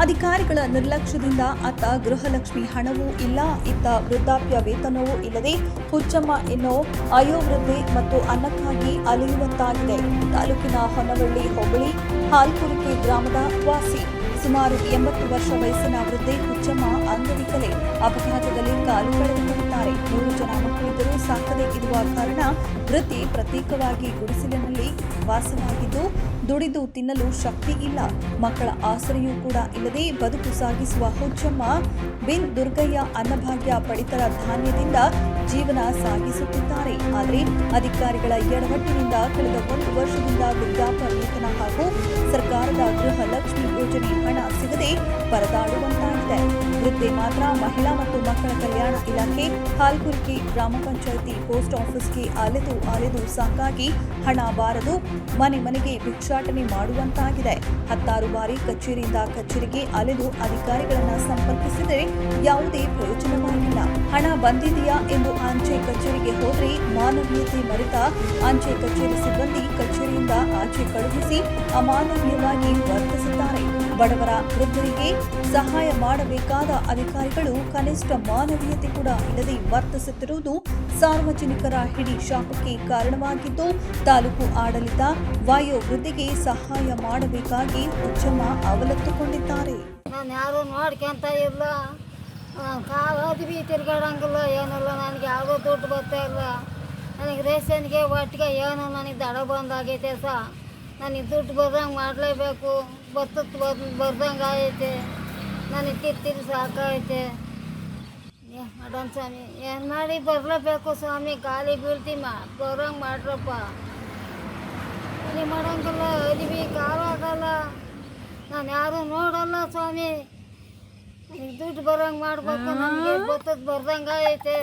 ಅಧಿಕಾರಿಗಳ ನಿರ್ಲಕ್ಷ್ಯದಿಂದ ಅತ್ತ ಗೃಹಲಕ್ಷ್ಮಿ ಹಣವೂ ಇಲ್ಲ, ಇತ್ತ ವೃದ್ಧಾಪ್ಯ ವೇತನವೂ ಇಲ್ಲದೆ ಹುಚ್ಚಮ್ಮ ಎನ್ನೋ ಅಯೋವೃದ್ಧೆ ಮತ್ತು ಅನ್ನಕ್ಕಾಗಿ ಅಲೆಯುವಂತಾಗಿದೆ. ತಾಲೂಕಿನ ಹೊನ್ನವಳ್ಳಿ ಹೋಬಳಿ ಹಾಲ್ಕುರಿಕೆ ಗ್ರಾಮದ ವಾಸಿ ಸುಮಾರು 80 ವರ್ಷ ವಯಸ್ಸಿನ ವೃದ್ಧೆ ಹುಚ್ಚಮ್ಮ ಅಂಗವಿಕಲೆ. ಅಪಘಾತದಲ್ಲಿ ಕಾಲು ಕಳೆದುಕೊಂಡಿದ್ದಾರೆ. 3 ಜನ ಮಕ್ಕಳಿದ್ದರೂ ಸಾಕದೇ ಇರುವ ಕಾರಣ ವೃದ್ಧೆ ಪ್ರತ್ಯೇಕವಾಗಿ ಗುಡಿಸಲಿನಲ್ಲಿ ವಾಸವಾಗಿದ್ದು ದುಡಿದು ತಿನ್ನಲು ಶಕ್ತಿ ಇಲ್ಲ. ಮಕ್ಕಳ ಆಸರೆಯೂ ಕೂಡ ಇಲ್ಲದೆ ಬದುಕು ಸಾಗಿಸುವ ಹುಚ್ಚಮ್ಮ ಬಿನ್ ದುರ್ಗಯ್ಯ ಅನ್ನಭಾಗ್ಯ ಪಡಿತರ ಧಾನ್ಯದಿಂದ ಜೀವನ ಸಾಗಿಸುತ್ತಿದ್ದಾರೆ. ಆದರೆ ಅಧಿಕಾರಿಗಳ ಎಡವಟ್ಟಿನಿಂದ ಕಳೆದ 1 ವರ್ಷದಿಂದ ವೃದ್ಧಾಪ್ಯ ವೇತನ ಹಾಗೂ ಸರ್ಕಾರದ ಗೃಹಲಕ್ಷ್ಮಿ ಯೋಜನೆ ಹಣ ಸಿಗದೆ ಪರದಾಡುವಂತಾಗಿದೆ. ವೃದ್ಧೆ ಮಾತ್ರ ಮಹಿಳಾ ಮತ್ತು ಮಕ್ಕಳ ಕಲ್ಯಾಣ ಇಲಾಖೆ, ಹಾಲ್ಕುರಿಕೆ ಗ್ರಾಮ ಪಂಚಾಯಿತಿ, ಪೋಸ್ಟ್ ಆಫೀಸ್ಗೆ ಅಲೆದು ಸಾಕಾಗಿ ಹಣ ಬಾರದು ಮನೆ ಮನೆಗೆ ಭಿಕ್ಷಾಟನೆ ಮಾಡುವಂತಾಗಿದೆ. 10 ಬಾರಿ ಕಚೇರಿಯಿಂದ ಕಚೇರಿಗೆ ಅಲೆದು ಅಧಿಕಾರಿಗಳನ್ನ ಸಂಪರ್ಕಿಸಿದರೆ ಯಾವುದೇ ಪ್ರಯೋಜನವಾಗಿಲ್ಲ. ಹಣ ಬಂದಿದೆಯಾ ಎಂದು ಅಂಚೆ ಕಚೇರಿಗೆ ಹೋದರೆ ಮಾನವೀಯತೆ ಮರೆತ ಅಂಚೆ ಕಚೇರಿ ಸಿಬ್ಬಂದಿ ಕಚೇರಿಯಿಂದ ಆಚೆ ಕಳುಹಿಸಿ ಅಮಾನವೀಯವಾಗಿ ವರ್ತಿಸುತ್ತಾರೆ. ಬಡವರ ವೃದ್ಧರಿಗೆ ಸಹಾಯ ಮಾಡಬೇಕಾದ ಅಧಿಕಾರಿಗಳು ಕನಿಷ್ಠ ಮಾನವೀಯತೆ ಕೂಡ ಇಲ್ಲದೆ ವರ್ತಿಸುತ್ತಿರುವುದು ಸಾರ್ವಜನಿಕರ ಹಿಡಿ ಶಾಪಕ್ಕೆ ಕಾರಣವಾಗಿದ್ದು, ತಾಲೂಕು ಆಡಳಿತ ವಯೋವೃದ್ಧಿಗೆ ಸಹಾಯ ಮಾಡಬೇಕಾಗಿ ಹುಚ್ಚಮ್ಮ ಅವಲತ್ತುಕೊಂಡಿದ್ದಾರೆ. ನಾನು ಯಾರು ನೋಡ್ಕೊಂತ ಇಲ್ಲ, ಕಾಲೋದ್ವಿ ತಿರ್ಗಾಡಂಗಿಲ್ಲ, ಏನಿಲ್ಲ. ನನಗೆ ಯಾವುದೋ ದುಡ್ಡು ಬರ್ತಾ ಇಲ್ಲ. ನನಗೆ ರೇಷನ್ಗೆ ಒಟ್ಟಿಗೆ ಏನೋ ನನಗೆ ದಡ ಬಂದಾಗೈತೆ ನನಗೆ ದುಡ್ಡು ಬರ್ದಂಗೆ ಮಾಡಲೇಬೇಕು. ಬರ್ದಂಗೆ ಆಗೈತೆ. ನನಗೆ ತಿರ್ತಿರಿ ಸಾಕೈತೆ. ಮೇಡಮ್ ಸ್ವಾಮಿ ಏನು ಮಾಡಿ ಬರಲೇಬೇಕು ಸ್ವಾಮಿ. ಗಾಳಿ ಬೀಳ್ತೀವಿ ಬರೋಂಗೆ ಮಾಡ್ರಪ್ಪ. ಮನೆ ಮಾಡೋಂಗಿಲ್ಲ, ಅದಿವಿ ಕಾಲು ಆಗಲ್ಲ. ನಾನು ಯಾರು ನೋಡಲ್ಲ ಸ್ವಾಮಿ. ನನಗೆ ದುಡ್ಡು ಬರೋಂಗೆ ಮಾಡ್ಬೇಕು. ನನಗೆ ಬರ್ದಂಗೆ ಆಗೈತೆ.